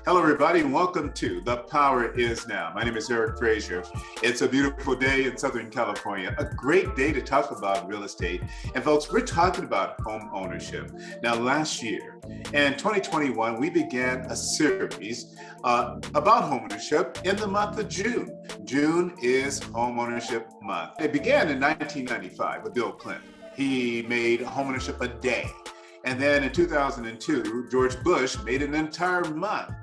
Hello, everybody, and welcome to The Power Is Now. My name is Eric Frazier. It's a beautiful day in Southern California, a great day to talk about real estate. And folks, we're talking about home ownership. Now, last year, in 2021, we began a series about home ownership in the month of June. June is Home Ownership Month. It began in 1995 with Bill Clinton. He made home ownership a day. And then in 2002, George Bush made an entire month.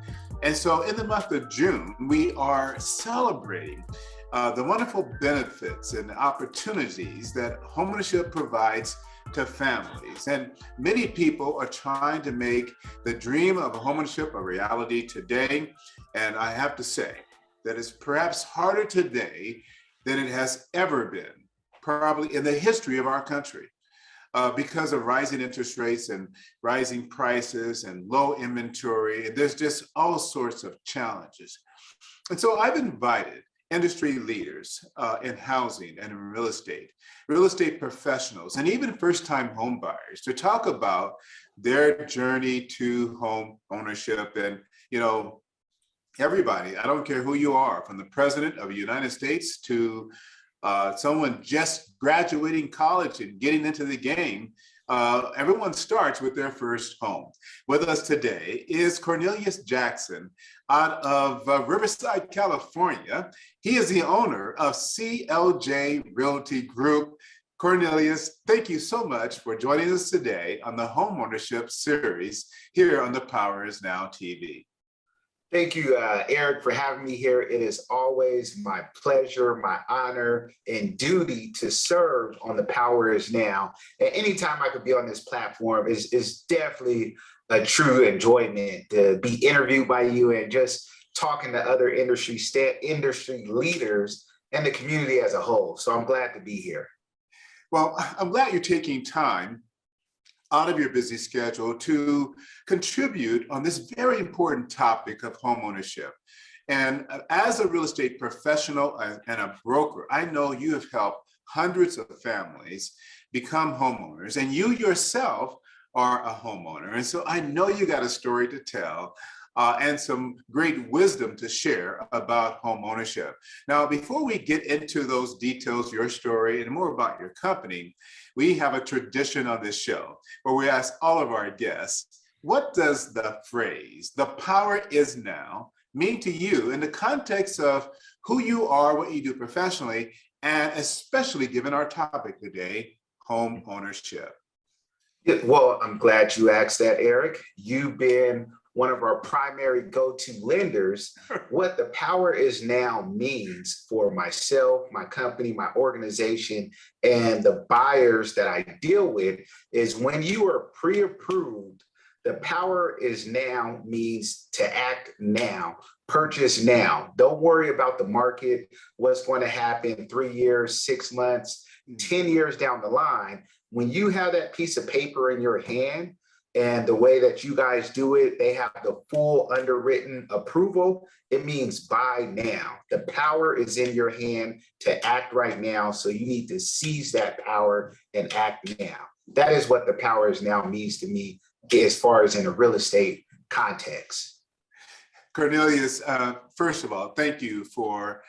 And so in the month of June, we are celebrating the wonderful benefits and opportunities that homeownership provides to families. And many people are trying to make the dream of homeownership a reality today. And I have to say that it's perhaps harder today than it has ever been, probably in the history of our country. Because of rising interest rates and rising prices and low inventory, and there's just all sorts of challenges. And so I've invited industry leaders in housing and in real estate professionals, and even first-time home buyers to talk about their journey to home ownership. And, you know, everybody, I don't care who you are, from the President of the United States to someone just graduating college and getting into the game, everyone starts with their first home. With us today is Cornelius Jackson out of Riverside, California. He is the owner of CLJ Realty Group. Cornelius, thank you so much for joining us today on the Home Ownership series here on the Power Is Now TV. Thank you, Eric, for having me here. It is always my pleasure, my honor, and duty to serve on The Power Is Now. And anytime I could be on this platform is definitely a true enjoyment to be interviewed by you and just talking to other industry leaders and the community as a whole. So I'm glad to be here. Well, I'm glad you're taking time out of your busy schedule to contribute on this very important topic of home ownership. And as a real estate professional and a broker, I know you have helped hundreds of families become homeowners, and you yourself are a homeowner. And so I know you got a story to tell and some great wisdom to share about home ownership. Now, before we get into those details, your story, and more about your company, we have a tradition on this show where we ask all of our guests, what does the phrase, "the power is now," mean to you in the context of who you are, what you do professionally, and especially given our topic today, home ownership? Well, I'm glad you asked that, Eric. You've been one of our primary go-to lenders. What the power is now means for myself, my company, my organization, and the buyers that I deal with is when you are pre-approved, the power is now means to act now, purchase now. Don't worry about the market, what's going to happen 3 years, 6 months, 10 years down the line. When you have that piece of paper in your hand, and the way that you guys do it, they have the full underwritten approval. It means buy now. The power is in your hand to act right now. So you need to seize that power and act now. That is what the power is now means to me as far as in a real estate context. Cornelius, first of all, thank you for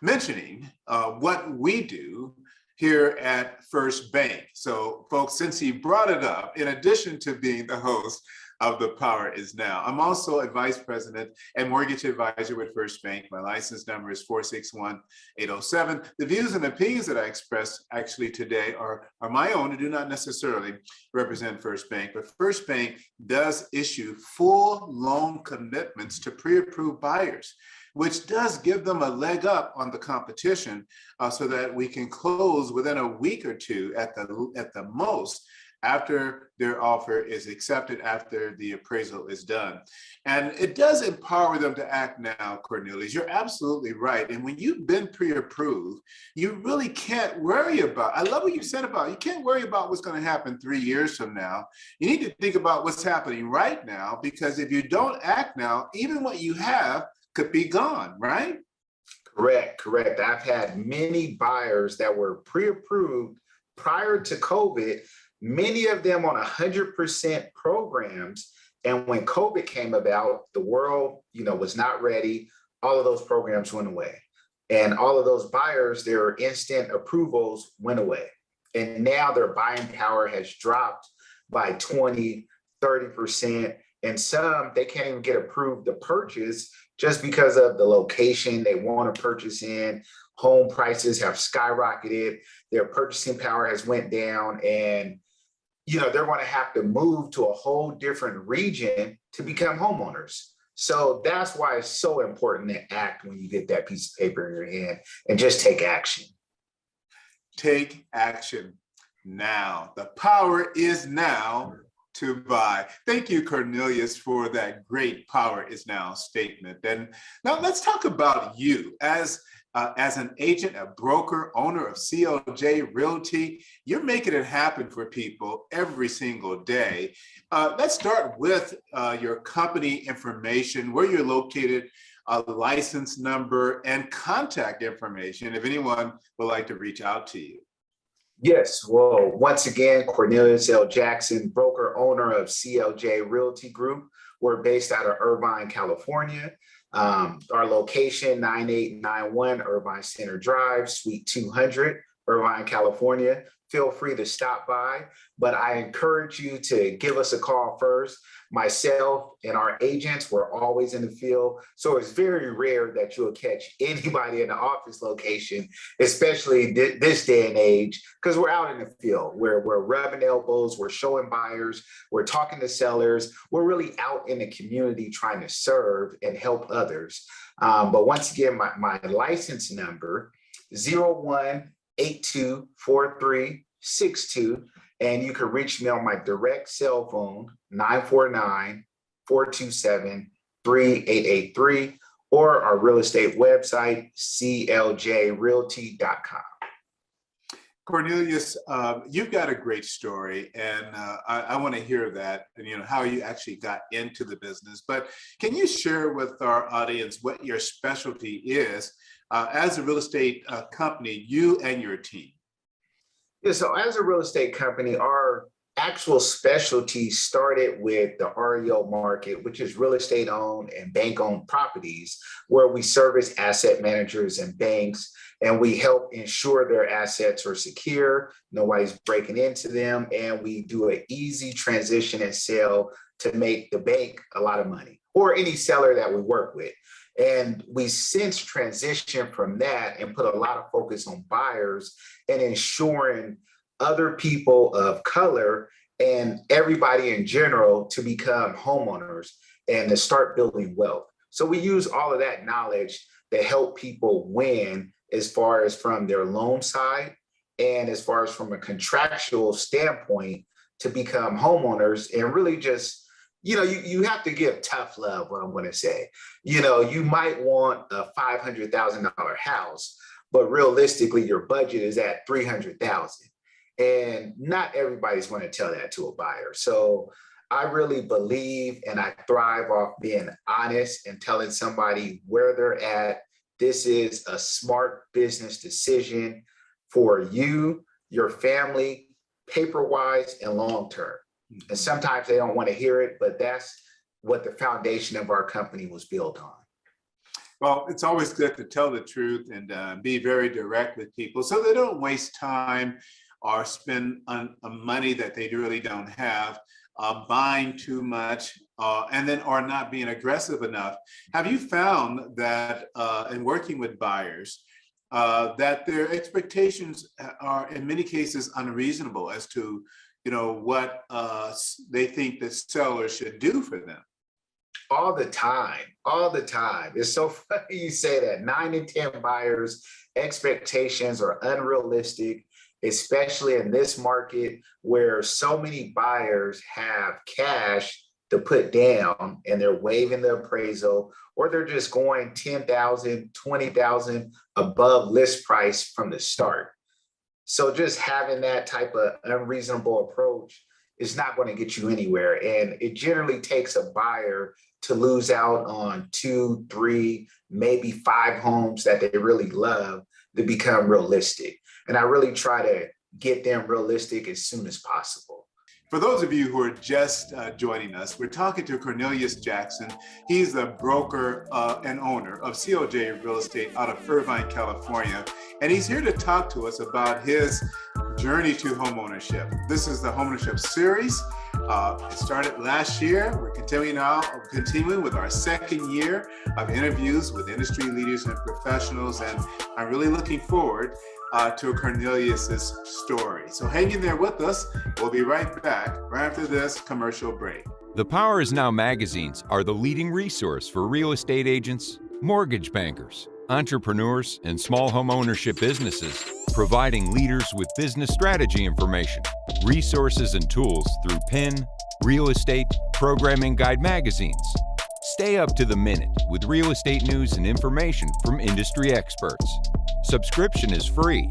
mentioning what we do here at First Bank. So folks, since he brought it up, in addition to being the host of The Power Is Now, I'm also a vice president and mortgage advisor with First Bank. My license number is 461807. The views and opinions that I express actually today are my own and do not necessarily represent First Bank, but First Bank does issue full loan commitments to pre-approved buyers, which does give them a leg up on the competition so that we can close within a week or two at the most after their offer is accepted, after the appraisal is done. And it does empower them to act now, Cornelius. You're absolutely right. And when you've been pre-approved, you really can't worry about, I love what you said about, you can't worry about what's going to happen 3 years from now. You need to think about what's happening right now, because if you don't act now, even what you have could be gone, right? Correct. I've had many buyers that were pre-approved prior to COVID, many of them on 100% programs. And when COVID came about, the world, was not ready. All of those programs went away. And all of those buyers, their instant approvals went away. And now their buying power has dropped by 20, 30%. And some, they can't even get approved to purchase just because of the location they want to purchase in. Home prices have skyrocketed. Their purchasing power has went down, and they're going to have to move to a whole different region to become homeowners. So that's why it's so important to act when you get that piece of paper in your hand and just take action. Take action now. The power is now to buy. Thank you, Cornelius, for that great power is now statement. And now let's talk about you as an agent, a broker, owner of CLJ Realty. You're making it happen for people every single day. Let's start with your company information, where you're located, a license number, and contact information if anyone would like to reach out to you. Yes. Well, once again, Cornelius L. Jackson, broker owner of CLJ Realty Group. We're based out of Irvine, California. Our location, 9891 Irvine Center Drive, Suite 200, Irvine, California. Feel free to stop by, but I encourage you to give us a call first. Myself and our agents, we're always in the field. So it's very rare that you'll catch anybody in the office location, especially this day and age, because we're out in the field. We're rubbing elbows, we're showing buyers, we're talking to sellers. We're really out in the community trying to serve and help others. But once again, my license number, 01824362, and you can reach me on my direct cell phone, 949-427-3883, or our real estate website, cljrealty.com. Cornelius, you've got a great story, and I want to hear that, and how you actually got into the business. But can you share with our audience what your specialty is as a real estate company, you and your team? Yeah, so as a real estate company, our actual specialty started with the REO market, which is real estate owned and bank owned properties, where we service asset managers and banks, and we help ensure their assets are secure, nobody's breaking into them, and we do an easy transition and sale to make the bank a lot of money, or any seller that we work with. And we since transitioned from that and put a lot of focus on buyers and ensuring other people of color and everybody in general to become homeowners and to start building wealth. So we use all of that knowledge to help people win as far as from their loan side and as far as from a contractual standpoint to become homeowners and really just, you have to give tough love, what I'm going to say. You might want a $500,000 house, but realistically, your budget is at $300,000. And not everybody's going to tell that to a buyer. So I really believe and I thrive off being honest and telling somebody where they're at. This is a smart business decision for you, your family, paper-wise and long-term. And sometimes they don't want to hear it, but that's what the foundation of our company was built on. Well, it's always good to tell the truth and be very direct with people so they don't waste time or spend money that they really don't have, buying too much, and then or not being aggressive enough. Have you found that in working with buyers, that their expectations are in many cases unreasonable as to what they think the seller should do for them? All the time. It's so funny you say that. 9 in 10 buyers' expectations are unrealistic. especially in this market where so many buyers have cash to put down and they're waiving the appraisal, or they're just going 10,000, 20,000 above list price from the start. So just having that type of unreasonable approach is not going to get you anywhere. And it generally takes a buyer to lose out on 2, 3, maybe 5 homes that they really love to become realistic. And I really try to get them realistic as soon as possible. For those of you who are just joining us, we're talking to Cornelius Jackson. He's the broker and owner of CLJ Real Estate out of Irvine, California. And he's here to talk to us about his journey to homeownership. This is the Homeownership series. It started last year. We're continuing with our second year of interviews with industry leaders and professionals. And I'm really looking forward to Cornelius's story. So hang in there with us. We'll be right back right after this commercial break. The Power Is Now magazines are the leading resource for real estate agents, mortgage bankers, entrepreneurs, and small home ownership businesses, providing leaders with business strategy information, resources, and tools through PIN, Real Estate, Programming Guide magazines. Stay up to the minute with real estate news and information from industry experts. Subscription is free.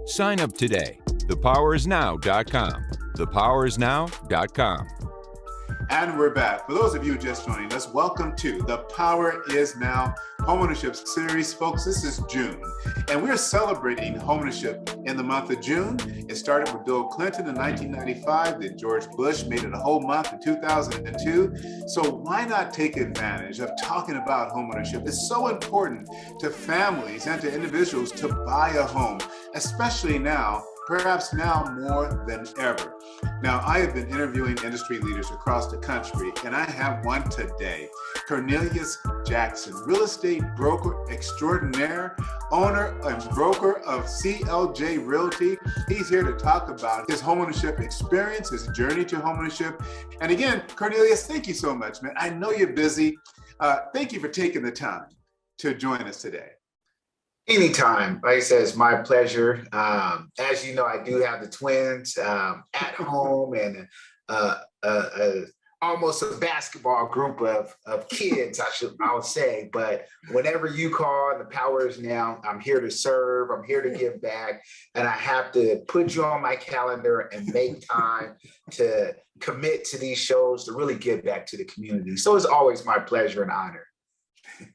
Sign up today. thepowerisnow.com. thepowerisnow.com. And we're back. For those of you just joining us, welcome to The Power Is Now Homeownership series. Folks, this is June, and we're celebrating homeownership in the month of June. It started with Bill Clinton in 1995, then George Bush made it a whole month in 2002. So why not take advantage of talking about homeownership? It's so important to families and to individuals to buy a home, especially now, perhaps now more than ever. Now, I have been interviewing industry leaders across the country, and I have one today. Cornelius Jackson, real estate broker extraordinaire, owner and broker of CLJ Realty. He's here to talk about his homeownership experience, his journey to homeownership. And again, Cornelius, thank you so much, man. I know you're busy. Thank you for taking the time to join us today. Anytime. Like I said, it's my pleasure. As you know, I do have the twins at home and almost a basketball group of kids, I would say. But whenever you call, the power is now, I'm here to serve. I'm here to give back. And I have to put you on my calendar and make time to commit to these shows to really give back to the community. So it's always my pleasure and honor.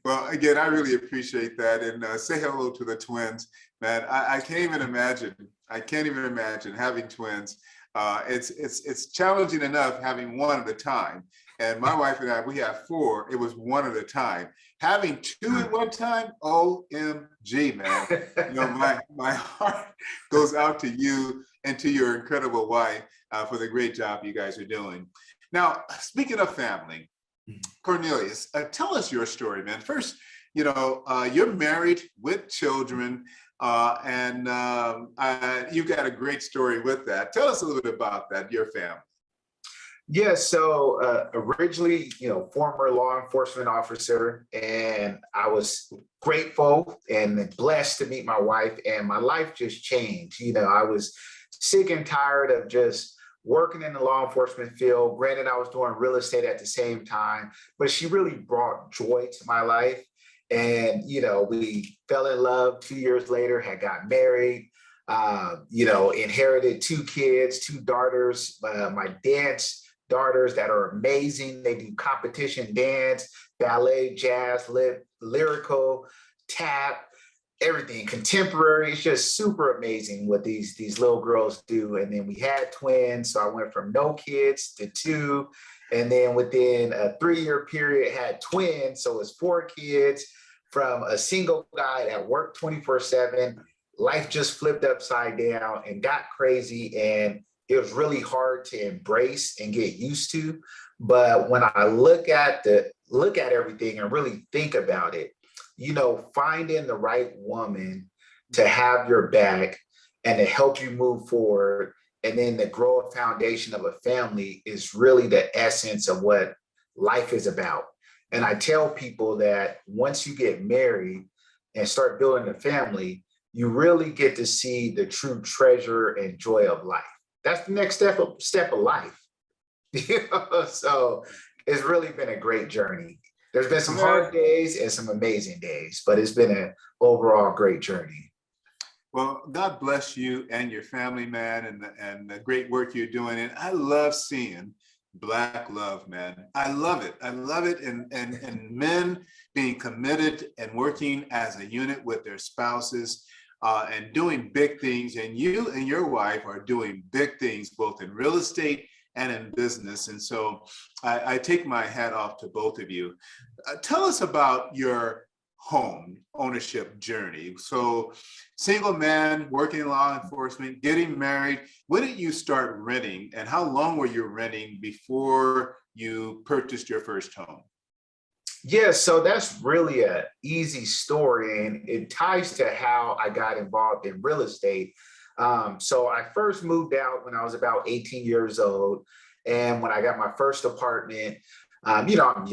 Well, again, I really appreciate that. And say hello to the twins, man. I can't even imagine. I can't even imagine having twins. It's challenging enough having one at a time. And my wife and I, we have 4. It was one at a time. Having 2 at one time, OMG, man. You know, my heart goes out to you and to your incredible wife for the great job you guys are doing. Now, speaking of family, Cornelius, tell us your story, man. First, you know, you're married with children, and you've got a great story with that. Tell us a little bit about that, your family. Yeah, so originally, you know, former law enforcement officer, and I was grateful and blessed to meet my wife, and my life just changed. You know, I was sick and tired of just working in the law enforcement field. Granted, I was doing real estate at the same time, but she really brought joy to my life. And, you know, we fell in love 2 years later, had got married, you know, inherited 2 kids, 2 daughters, my dance daughters that are amazing. They do competition dance, ballet, jazz, lyrical, tap, everything, contemporary. It's just super amazing what these little girls do. And then we had twins. So I went from no kids to 2. And then within a 3-year period, had twins. So it's 4 kids from a single guy that worked 24/7. Life just flipped upside down and got crazy. And it was really hard to embrace and get used to. But when I look at everything and really think about it, you know, finding the right woman to have your back and to help you move forward, and then to grow a foundation of a family is really the essence of what life is about. And I tell people that once you get married and start building a family, you really get to see the true treasure and joy of life. That's the next step of life. So it's really been a great journey. There's been some hard days and some amazing days, but it's been an overall great journey. Well, God bless you and your family, man, and the great work you're doing. And I love seeing Black love, man. I love it. I love it. And men being committed and working as a unit with their spouses and doing big things. And you and your wife are doing big things, both in real estate and in business. And so I take my hat off to both of you. Tell us about your home ownership journey. So single man, working in law enforcement, getting married. When did you start renting, and how long were you renting before you purchased your first home? Yeah, so that's really an easy story, and it ties to how I got involved in real estate. So I first moved out when I was about 18 years old. And when I got my first apartment, I'm young.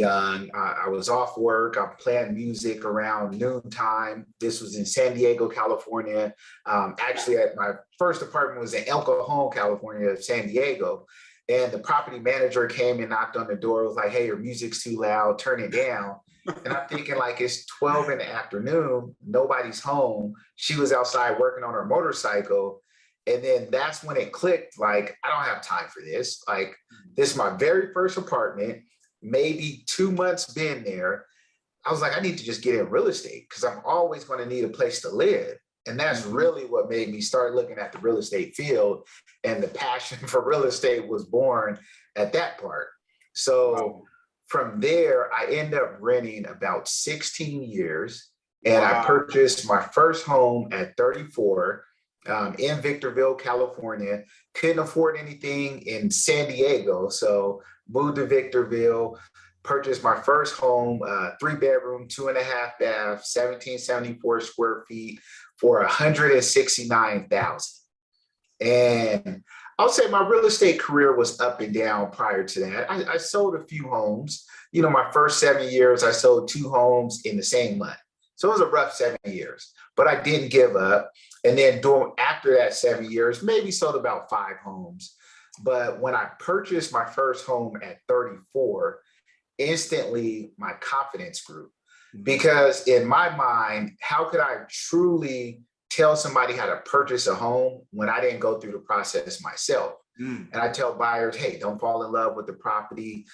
I was off work. I'm playing music around noontime. This was in San Diego, California. Actually, my first apartment was in El Cajon, California, San Diego. And the property manager came and knocked on the door. Was like, "Hey, your music's too loud. Turn it down." And I'm thinking, like, it's 12 in the afternoon. Nobody's home. She was outside working on her motorcycle. And then that's when it clicked. Like, I don't have time for this. Like, this is my very first apartment. Maybe 2 months been there. I was like, I need to just get in real estate because I'm always going to need a place to live. And that's really what made me start looking at the real estate field. And the passion for real estate was born at that part. So from there, I ended up renting about 16 years. And I purchased my first home at 34 in Victorville, California. Couldn't afford anything in San Diego. So moved to Victorville, purchased my first home, 3-bedroom, 2.5 bath, 1774 square feet for $169,000. And I'll say my real estate career was up and down prior to that. I sold a few homes. My first 7 years, I sold 2 homes in the same month. So it was a rough 7 years, but I didn't give up. And then after that 7 years, maybe sold about 5 homes. But when I purchased my first home at 34, instantly my confidence grew. Because in my mind, how could I truly tell somebody how to purchase a home when I didn't go through the process myself? And I tell buyers, hey, don't fall in love with the property.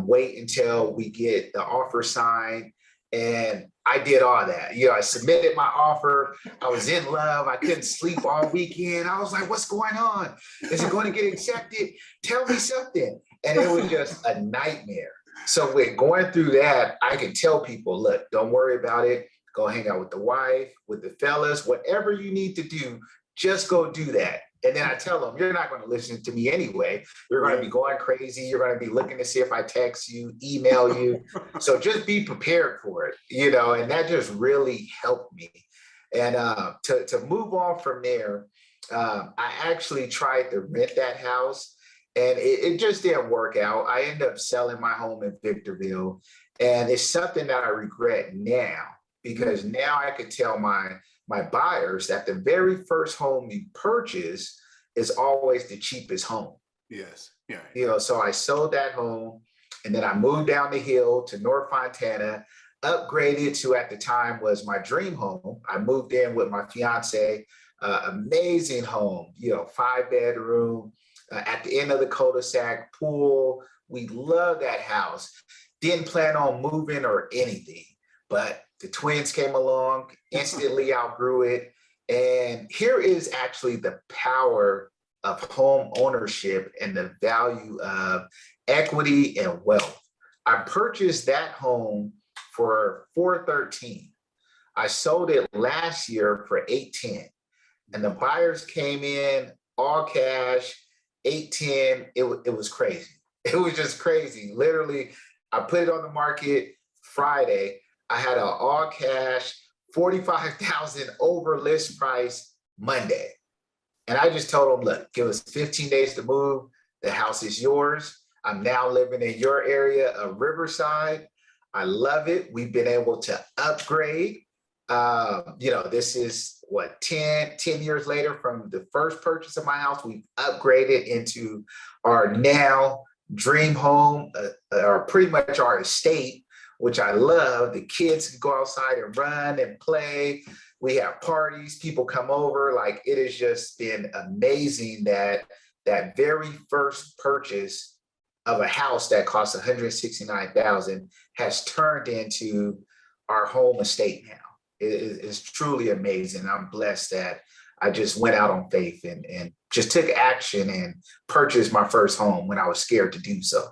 Wait until we get the offer signed. And I did all that. I submitted my offer. I was in love. I couldn't sleep all weekend. I was like, what's going on? Is it going to get accepted? Tell me something. And it was just a nightmare. So with going through that, I can tell people, look, don't worry about it. Go hang out with the wife, with the fellas, whatever you need to do, just go do that. And then I tell them, you're not going to listen to me anyway. You're going to be going crazy. You're going to be looking to see if I text you, email you. So just be prepared for it, and that just really helped me. And to move on from there, I actually tried to rent that house and it just didn't work out. I ended up selling my home in Victorville. And it's something that I regret now, because now I could tell my buyers that the very first home you purchase is always the cheapest home. Yes. Yeah. So I sold that home and then I moved down the hill to North Fontana, upgraded to, at the time, was my dream home. I moved in with my fiance, amazing home, 5-bedroom, at the end of the cul-de-sac, pool. We love that house. Didn't plan on moving or anything, but the twins came along, instantly outgrew it. And here is actually the power of home ownership and the value of equity and wealth. I purchased that home for $413. I sold it last year for $810. And the buyers came in all cash, $810. It was crazy. It was just crazy. Literally, I put it on the market Friday. I had an all cash, $45,000 over list price Monday. And I just told them, look, give us 15 days to move. The house is yours. I'm now living in your area of Riverside. I love it. We've been able to upgrade. This is what, 10 years later from the first purchase of my house. We've upgraded into our now dream home, or pretty much our estate, which I love. The kids can go outside and run and play. We have parties, people come over. Like, it has just been amazing that very first purchase of a house that cost $169,000 has turned into our home estate now. It's truly amazing. I'm blessed that I just went out on faith and just took action and purchased my first home when I was scared to do so.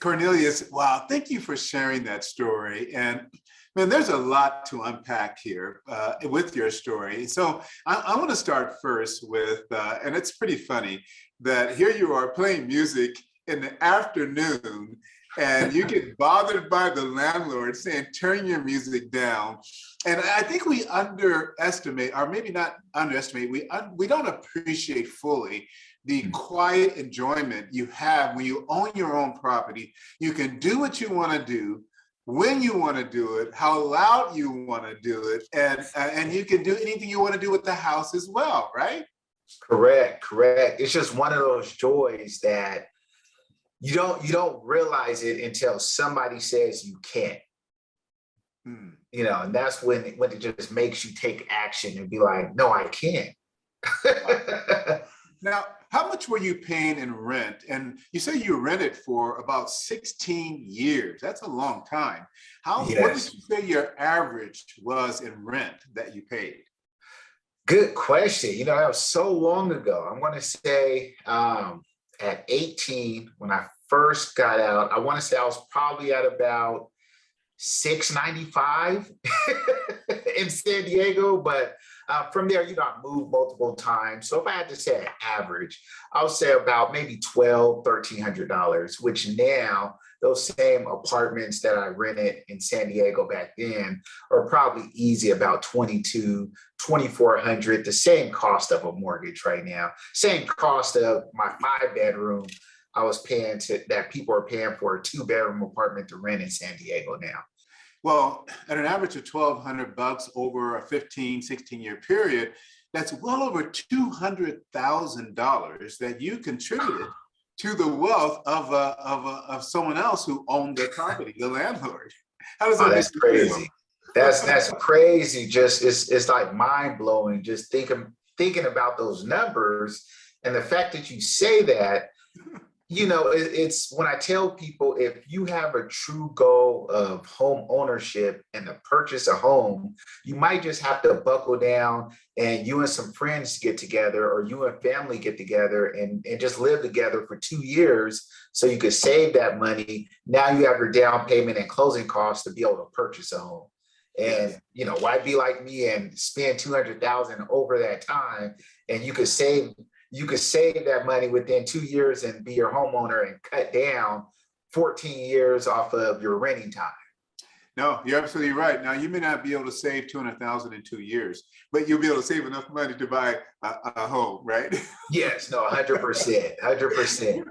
Cornelius, wow, thank you for sharing that story. And man, there's a lot to unpack here with your story. So I want to start first with, and it's pretty funny that here you are playing music in the afternoon and you get bothered by the landlord saying, turn your music down. And I think we underestimate, or maybe not underestimate, we don't appreciate fully the quiet enjoyment you have when you own your own property. You can do what you want to do, when you want to do it, how loud you want to do it, and you can do anything you want to do with the house as well, right? Correct. It's just one of those joys that you don't realize it until somebody says you can't. And that's when it just makes you take action and be like, no, I can't. Now, how much were you paying in rent? And you say you rented for about 16 years. That's a long time. What did you say your average was in rent that you paid? Good question. That was so long ago. I want to say at 18, when I first got out, I want to say I was probably at about $695 in San Diego, but from there, I moved multiple times. So if I had to say an average, I would say about maybe $1,200, $1,300, which now those same apartments that I rented in San Diego back then are probably easy about $2,200, $2,400, the same cost of a mortgage right now, same cost of my 5-bedroom I was paying that people are paying for a 2-bedroom apartment to rent in San Diego now. Well, at an average of $1,200 over a 15, 16-year period, that's well over $200,000 that you contributed to the wealth of someone else who owned the property, the landlord. How does that That's crazy. That's crazy. Just it's like mind blowing. Just thinking about those numbers and the fact that you say that. It's when I tell people, if you have a true goal of home ownership and to purchase a home, you might just have to buckle down and you and some friends get together, or you and family get together and just live together for 2 years so you could save that money. Now you have your down payment and closing costs to be able to purchase a home. And, why be like me and spend $200,000 over that time, and you could save that money within 2 years and be your homeowner and cut down 14 years off of your renting time. No, you're absolutely right. Now, you may not be able to save $200,000 in 2 years, but you'll be able to save enough money to buy a home, right? Yes, no, 100%, 100%.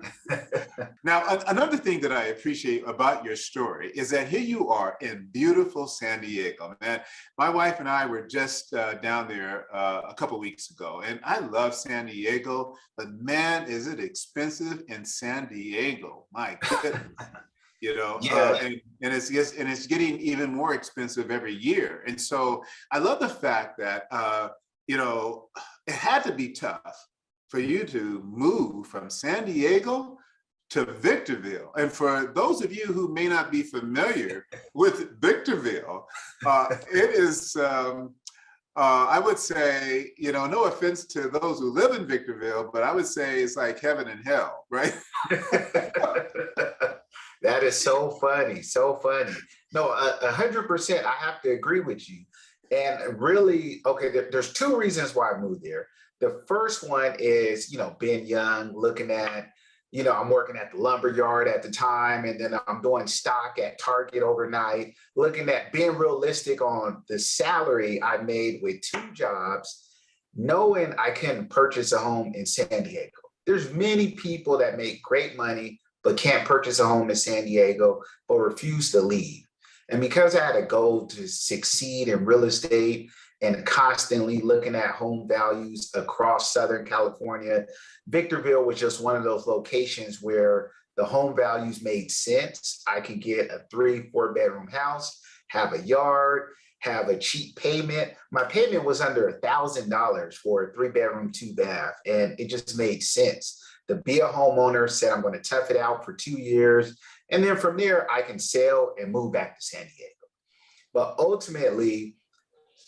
Now, another thing that I appreciate about your story is that here you are in beautiful San Diego. Man, my wife and I were just down there a couple weeks ago, and I love San Diego, but man, is it expensive in San Diego. My goodness. And it's getting even more expensive every year. And so I love the fact that, it had to be tough for you to move from San Diego to Victorville. And for those of you who may not be familiar with Victorville, it is, I would say, no offense to those who live in Victorville, but I would say it's like heaven and hell, right? That is so funny, so funny. No, 100%, I have to agree with you. And really, okay, there's 2 reasons why I moved there. The first one is, being young, looking at, I'm working at the lumber yard at the time, and then I'm doing stock at Target overnight, looking at being realistic on the salary I made with 2 jobs, knowing I couldn't purchase a home in San Diego. There's many people that make great money but can't purchase a home in San Diego, but refuse to leave. And because I had a goal to succeed in real estate and constantly looking at home values across Southern California, Victorville was just one of those locations where the home values made sense. I could get a 3-4 bedroom house, have a yard, have a cheap payment. My payment was under $1,000 for a 3-bedroom, 2-bath, and it just made sense to be a homeowner. Said I'm going to tough it out for 2 years, and then from there I can sell and move back to San Diego. But ultimately,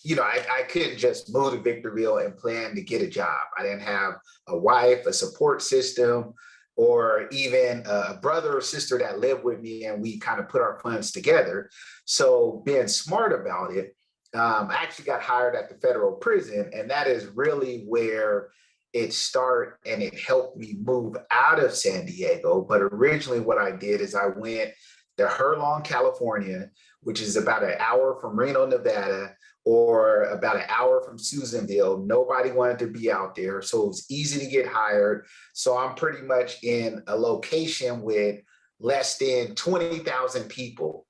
I couldn't just move to Victorville and plan to get a job. I didn't have a wife, a support system, or even a brother or sister that lived with me, and we kind of put our funds together. So being smart about it, I actually got hired at the federal prison, and that is really where it started, and it helped me move out of San Diego. But originally what I did is I went to Herlong, California, which is about an hour from Reno, Nevada, or about an hour from Susanville. Nobody wanted to be out there, so it was easy to get hired. So I'm pretty much in a location with less than 20,000 people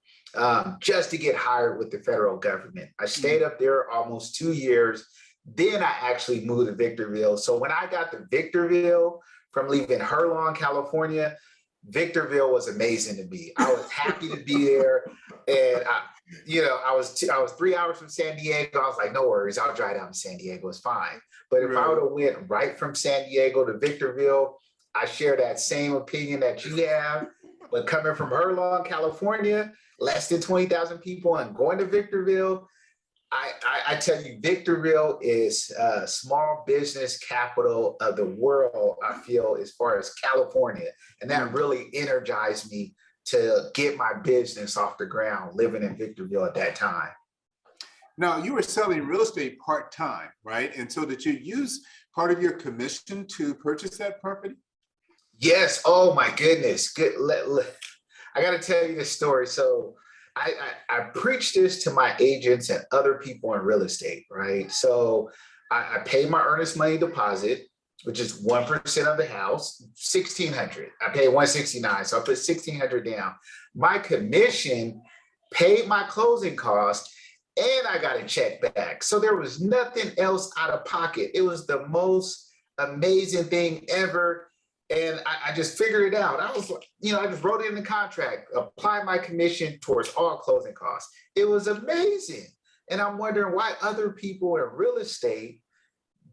just to get hired with the federal government. I stayed up there almost 2 years. Then I actually moved to Victorville. So when I got to Victorville from leaving Herlong, California, Victorville was amazing to me. I was happy to be there. And I was 3 hours from San Diego. I was like, no worries, I'll drive down to San Diego, it's fine. But if I would have went right from San Diego to Victorville, I share that same opinion that you have. But coming from Herlong, California, less than 20,000 people, and going to Victorville, I tell you, Victorville is a small business capital of the world, I feel, as far as California. And that really energized me to get my business off the ground, living in Victorville at that time. Now, you were selling real estate part-time, right? And so did you use part of your commission to purchase that property? Yes. Oh my goodness. Good. I got to tell you this story. So I preach this to my agents and other people in real estate, right? So I paid my earnest money deposit, which is 1% of the house, $1,600. I paid $169, so I put $1,600 down. My commission paid my closing costs, and I got a check back. So there was nothing else out of pocket. It was the most amazing thing ever. And I just figured it out. I was, I just wrote it in the contract, apply my commission towards all closing costs. It was amazing. And I'm wondering why other people in real estate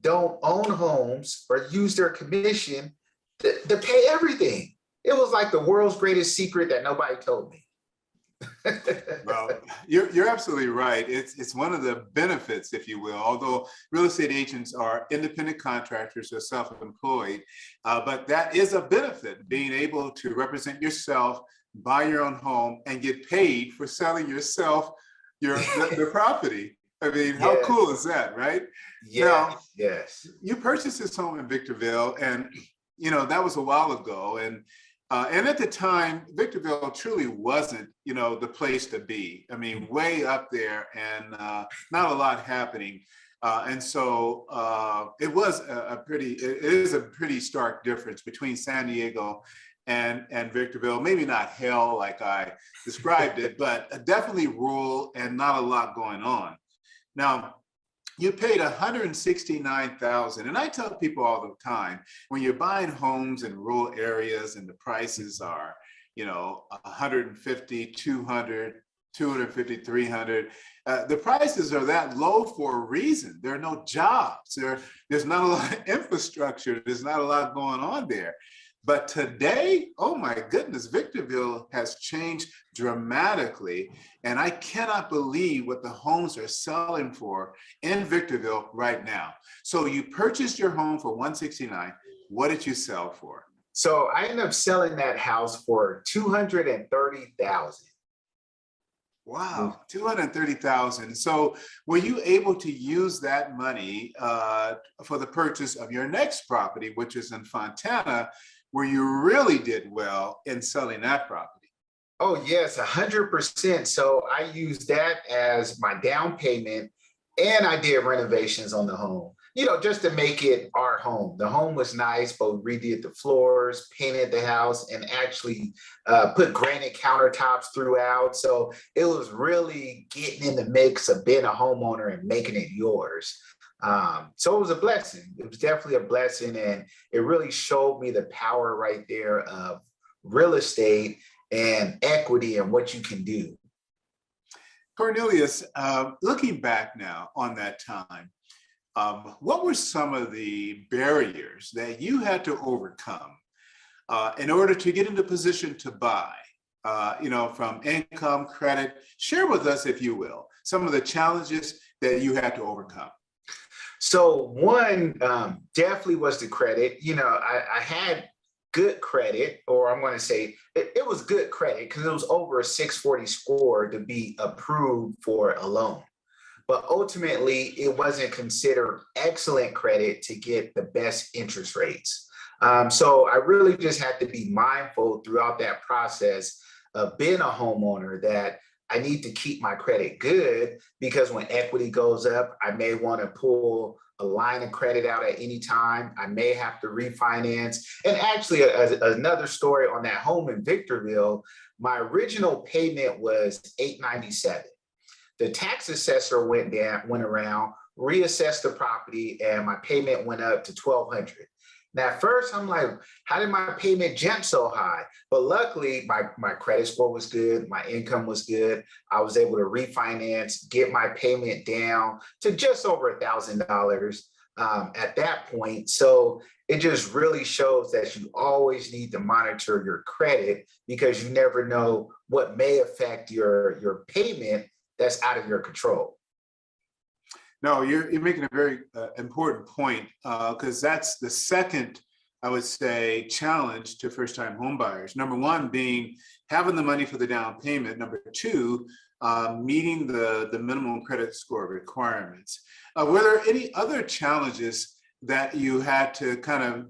don't own homes or use their commission to pay everything. It was like the world's greatest secret that nobody told me. Well, you're absolutely right. It's one of the benefits, if you will, although real estate agents are independent contractors or self-employed, but that is a benefit, being able to represent yourself, buy your own home, and get paid for selling yourself the property. I mean, how cool is that, right? Yes. You purchased this home in Victorville, and that was a while ago, and at the time, Victorville truly wasn't, the place to be. I mean, way up there, and not a lot happening. And so it is a pretty stark difference between San Diego and Victorville. Maybe not hell like I described it, but definitely rural and not a lot going on. Now, you paid $169,000. And I tell people all the time, when you're buying homes in rural areas and the prices are, $150,000, $200,000, $250,000, $300,000, the prices are that low for a reason. There are no jobs. There's not a lot of infrastructure. There's not a lot going on there. But today, oh my goodness, Victorville has changed dramatically. And I cannot believe what the homes are selling for in Victorville right now. So you purchased your home for $169,000. What did you sell for? So I ended up selling that house for $230,000. Wow, $230,000. So were you able to use that money for the purchase of your next property, which is in Fontana, where you really did well in selling that property? Oh, yes, 100%. So I used that as my down payment, and I did renovations on the home. just to make it our home. The home was nice, but we redid the floors, painted the house, and actually put granite countertops throughout. So it was really getting in the mix of being a homeowner and making it yours. So it was a blessing. It was definitely a blessing. And it really showed me the power right there of real estate and equity and what you can do. Cornelius, looking back now on that time, what were some of the barriers that you had to overcome in order to get into position to buy, from income, credit? Share with us, if you will, some of the challenges that you had to overcome. So one definitely was the credit. I had good credit, or I'm going to say it was good credit because it was over a 640 score to be approved for a loan. But ultimately, it wasn't considered excellent credit to get the best interest rates. So I really just had to be mindful throughout that process of being a homeowner that I need to keep my credit good, because when equity goes up, I may want to pull a line of credit out at any time. I may have to refinance. And actually, another story on that home in Victorville, my original payment was $897. The tax assessor went around, reassessed the property, and my payment went up to $1,200. Now, at first, I'm like, how did my payment jump so high? But luckily, my credit score was good. My income was good. I was able to refinance, get my payment down to just over $1,000 at that point. So it just really shows that you always need to monitor your credit, because you never know what may affect your payment that's out of your control. No, you're making a very important point, because that's the second, I would say, challenge to first-time home buyers. Number one being having the money for the down payment. Number two, meeting the minimum credit score requirements. Were there any other challenges that you had to kind of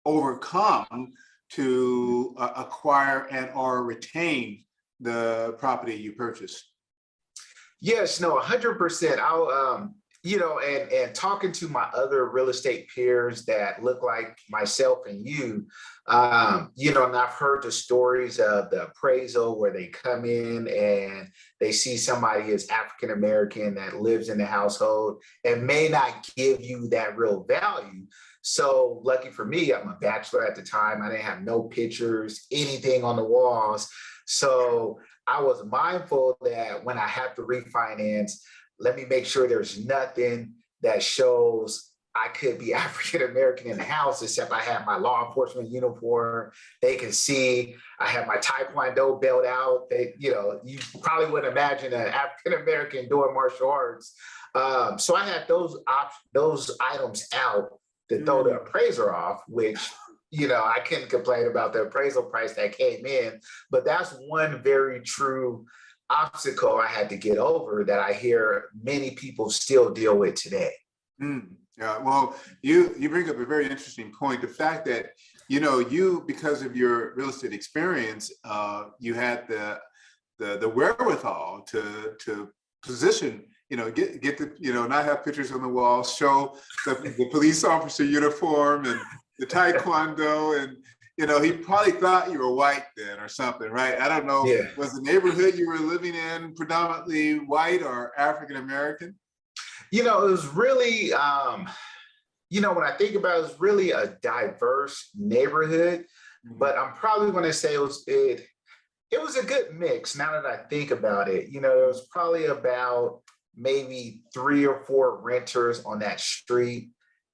overcome to acquire and or retain the property you purchased? Yes, no, 100%. And talking to my other real estate peers that look like myself and you, and I've heard the stories of the appraisal where they come in and they see somebody is African-American that lives in the household and may not give you that real value. So lucky for me, I'm a bachelor at the time. I didn't have no pictures, anything on the walls. So I was mindful that when I have to refinance, let me make sure there's nothing that shows I could be African-American in the house, except I have my law enforcement uniform. They can see I have my Taekwondo belt out. You probably wouldn't imagine an African-American doing martial arts. So I had those items out to throw the appraiser off, which I couldn't complain about the appraisal price that came in, but that's one very true obstacle I had to get over that I hear many people still deal with today. Yeah, well, you bring up a very interesting point. The fact that, you, because of your real estate experience, you had the wherewithal to position, get the, not have pictures on the wall, show the police officer uniform and the Taekwondo, and he probably thought you were white then or something, right? I don't know. Yeah. Was the neighborhood you were living in predominantly white or African-American? It was really, when I think about it, it's really a diverse neighborhood, but I'm probably going to say it was a good mix. Now that I think about it, there was probably about maybe 3 or 4 renters on that street.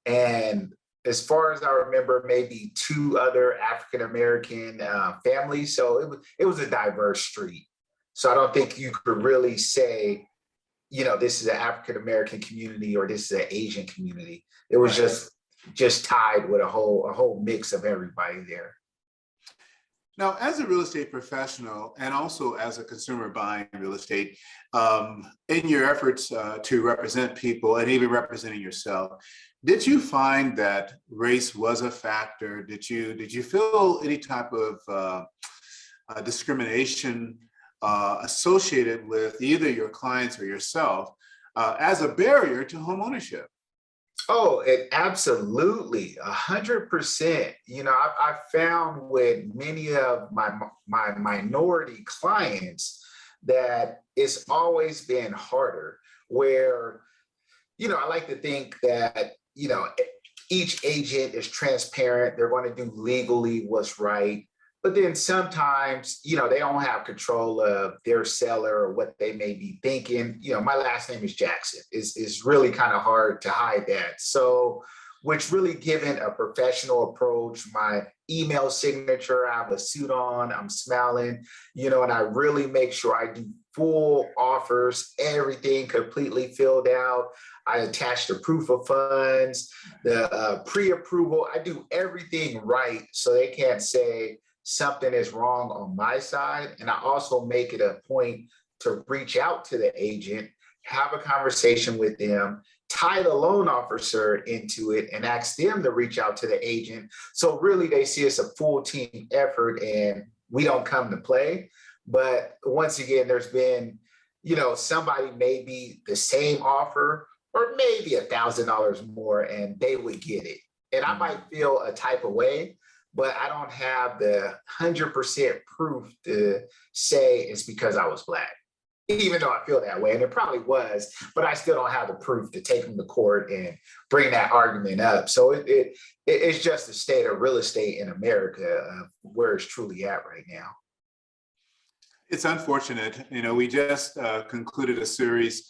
And as far as I remember, maybe 2 other African-American families. So it was a diverse street. So I don't think you could really say, this is an African-American community or this is an Asian community. It was just tied with a whole mix of everybody there. Now, as a real estate professional and also as a consumer buying real estate, in your efforts to represent people and even representing yourself, did you find that race was a factor? Did you feel any type of discrimination associated with either your clients or yourself as a barrier to home ownership? Oh, it absolutely, 100%. I found with many of my minority clients that it's always been harder. Where I like to think that each agent is transparent. They're going to do legally what's right. But then sometimes, they don't have control of their seller or what they may be thinking. My last name is Jackson. It's really kind of hard to hide that. So, which really given a professional approach, my email signature, I have a suit on, I'm smiling, and I really make sure I do full offers, everything completely filled out. I attach the proof of funds, the pre-approval. I do everything right so they can't say something is wrong on my side. And I also make it a point to reach out to the agent, have a conversation with them, tie the loan officer into it, and ask them to reach out to the agent. So really they see it's a full team effort and we don't come to play. But once again, there's been, somebody maybe the same offer or maybe $1,000 more and they would get it. And I might feel a type of way, but I don't have the 100% proof to say it's because I was Black, even though I feel that way. And it probably was, but I still don't have the proof to take them to court and bring that argument up. So it's just the state of real estate in America, where it's truly at right now. It's unfortunate. We just concluded a series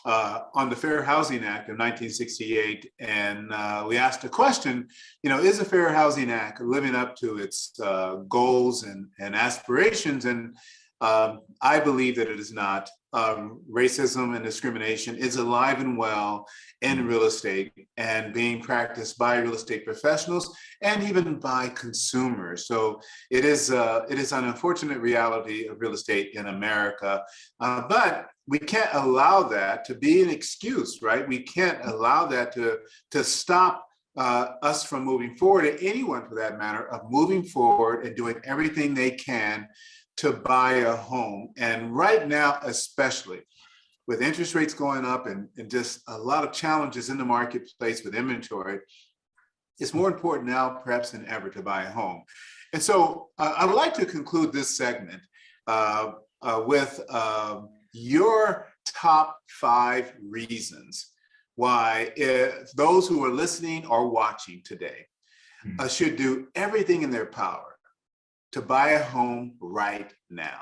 on the Fair Housing Act of 1968. And we asked a question, is the Fair Housing Act living up to its goals and aspirations? And I believe that it is not. Racism and discrimination is alive and well in real estate and being practiced by real estate professionals and even by consumers. So it is an unfortunate reality of real estate in America, but we can't allow that to be an excuse, right? We can't allow that to stop us from moving forward, and anyone for that matter, of moving forward and doing everything they can to buy a home. And right now, especially with interest rates going up and just a lot of challenges in the marketplace with inventory, it's more important now perhaps than ever to buy a home. And so I would like to conclude this segment with your top 5 reasons why those who are listening or watching today should do everything in their power to buy a home right now.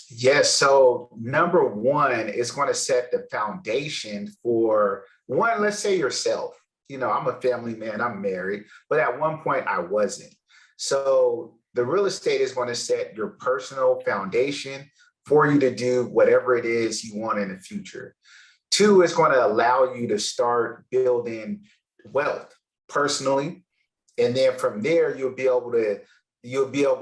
Yes. So number one is going to set the foundation for one, let's say yourself. I'm a family man, I'm married, but at one point I wasn't. So the real estate is going to set your personal foundation for you to do whatever it is you want in the future. 2, is going to allow you to start building wealth personally. And then from there, you'll be able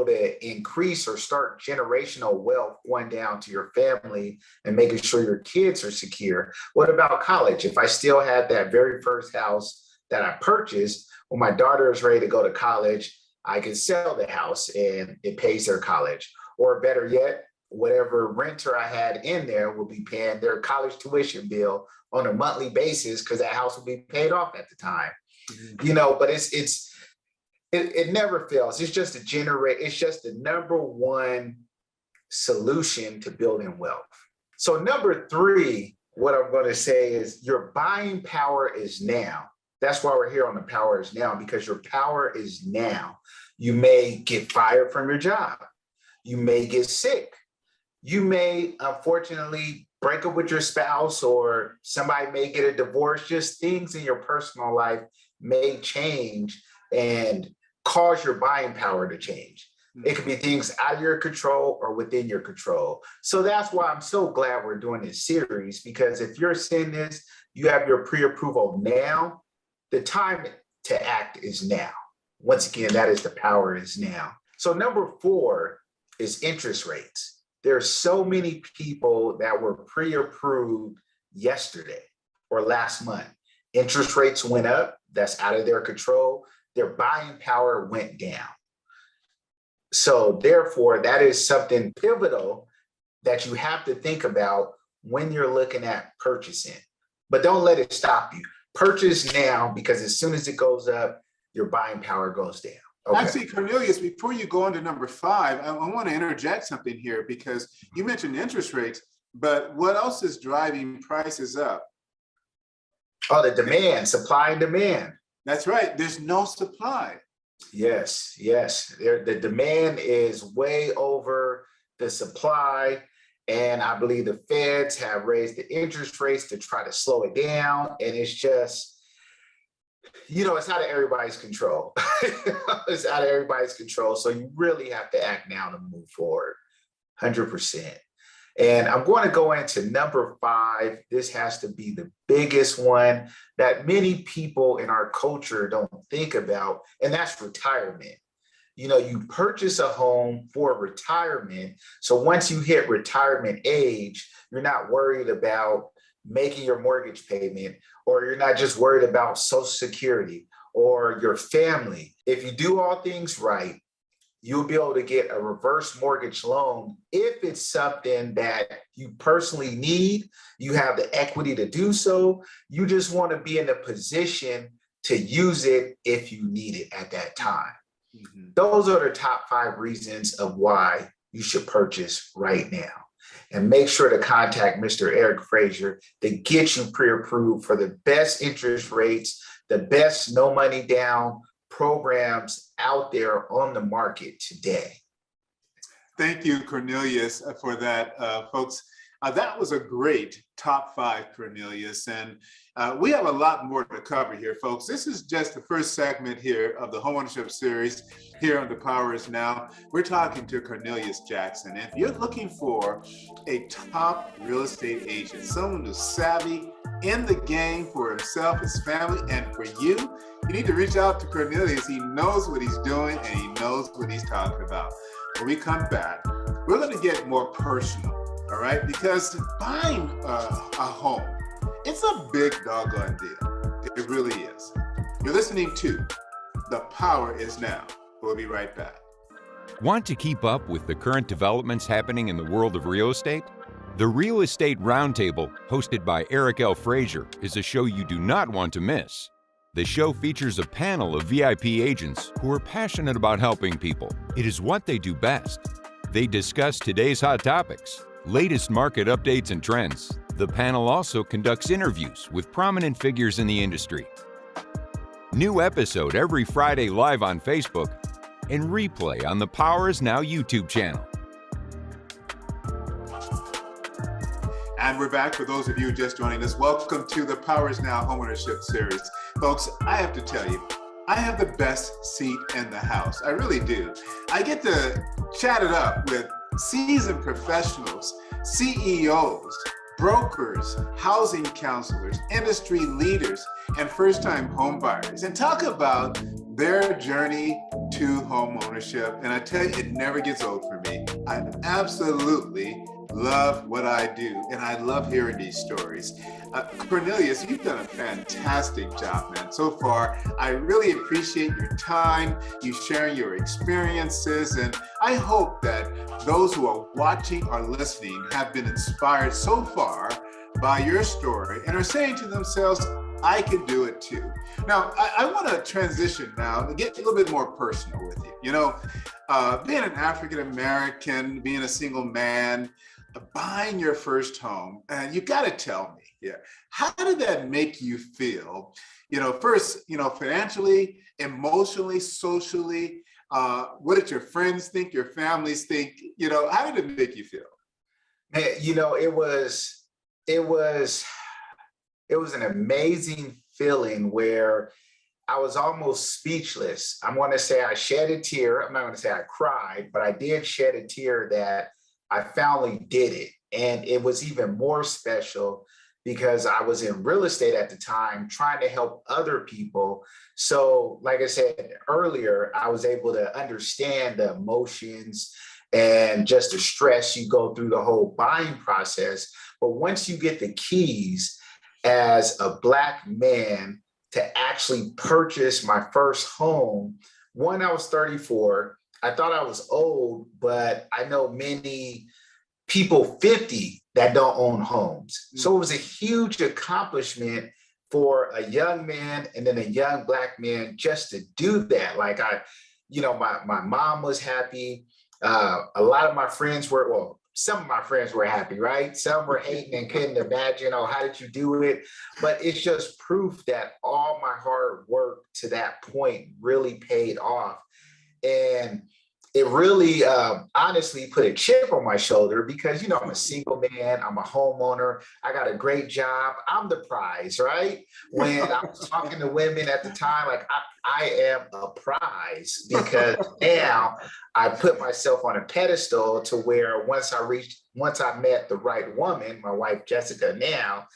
to increase or start generational wealth going down to your family and making sure your kids are secure. What about college? If I still had that very first house that I purchased, when my daughter is ready to go to college, I can sell the house and it pays their college. Or better yet, whatever renter I had in there will be paying their college tuition bill on a monthly basis because that house will be paid off at the time. But it never fails. It's just the number one solution to building wealth. So number 3, what I'm going to say is your buying power is now. That's why we're here on the Power is Now, because your power is now. You may get fired from your job. You may get sick. You may, unfortunately, break up with your spouse, or somebody may get a divorce. Just things in your personal life may change and cause your buying power to change. It could be things out of your control or within your control. So that's why I'm so glad we're doing this series, because if you're seeing this, you have your pre-approval now, the time to act is now. Once again, that is the power is now. So number 4 is interest rates. There's so many people that were pre-approved yesterday or last month. Interest rates went up, that's out of their control. Their buying power went down. So therefore, that is something pivotal that you have to think about when you're looking at purchasing. But don't let it stop you. purchase now, because as soon as it goes up, your buying power goes down. Okay. Actually, Cornelius, before you go on to number 5, I want to interject something here because you mentioned interest rates, but what else is driving prices up? Oh, the demand, supply and demand. That's right. There's no supply. Yes, yes. The demand is way over the supply. And I believe the feds have raised the interest rates to try to slow it down. And it's just, it's out of everybody's control. It's out of everybody's control. So you really have to act now to move forward, 100%. And I'm going to go into number 5. This has to be the biggest one that many people in our culture don't think about, and that's retirement. You purchase a home for retirement. So once you hit retirement age, you're not worried about making your mortgage payment, or you're not just worried about Social Security or your family. If you do all things right, you'll be able to get a reverse mortgage loan if it's something that you personally need. You have the equity to do so. You just want to be in a position to use it if you need it at that time. Mm-hmm. Those are the top 5 reasons of why you should purchase right now. And make sure to contact Mr. Eric Frazier to get you pre-approved for the best interest rates, the best no money down programs out there on the market today. Thank you, Cornelius, for that, folks. That was a great top 5, Cornelius. And we have a lot more to cover here, folks. This is just the first segment here of the Homeownership series here on The Power Is Now. We're talking to Cornelius Jackson. If you're looking for a top real estate agent, someone who's savvy in the game for himself, his family, and for you, you need to reach out to Cornelius. He knows what he's doing and he knows what he's talking about. When we come back, we're going to get more personal. All right, because buying a home, it's a big doggone deal. It really is. You're listening to The Power Is Now. We'll be right back. Want to keep up with the current developments happening in the world of real estate? The Real Estate Roundtable, hosted by Eric L. Frazier, is a show you do not want to miss. The show features a panel of VIP agents who are passionate about helping people. It is what they do best. They discuss today's hot topics, latest market updates and trends. The panel also conducts interviews with prominent figures in the industry. New episode every Friday live on Facebook and replay on the Power Is Now YouTube channel. And we're back. For those of you just joining us, welcome to the Power Is Now Homeownership series. Folks, I have to tell you, I have the best seat in the house. I really do. I get to chat it up with seasoned professionals, CEOs, brokers, housing counselors, industry leaders, and first-time home buyers, and talk about their journey to home ownership. And I tell you, it never gets old for me. I absolutely love what I do, and I love hearing these stories. Cornelius, you've done a fantastic job, man, so far. I really appreciate your time, you sharing your experiences, and I hope that those who are watching or listening have been inspired so far by your story and are saying to themselves, I can do it too. Now, I want to transition now to get a little bit more personal with you. Being an African-American, being a single man, buying your first home, and you got to tell me, how did that make you feel? First, financially, emotionally, socially, what did your friends think, your families think? How did it make you feel? Man, it was an amazing feeling where I was almost speechless. I'm going to say I shed a tear. I'm not going to say I cried, but I did shed a tear that I finally did it. And it was even more special because I was in real estate at the time, trying to help other people. So like I said earlier, I was able to understand the emotions and just the stress you go through the whole buying process. But once you get the keys as a Black man to actually purchase my first home, I was 34. I thought I was old, but I know many people 50 that don't own homes. So it was a huge accomplishment for a young man and then a young Black man just to do that. Like my mom was happy. A lot of my friends were, well, some of my friends were happy, right? Some were hating and couldn't imagine, oh, how did you do it? But it's just proof that all my hard work to that point really paid off. And it really honestly put a chip on my shoulder because, I'm a single man, I'm a homeowner, I got a great job, I'm the prize, right? When I was talking to women at the time, like I am a prize because now I put myself on a pedestal to where once I met the right woman, my wife, Jessica, now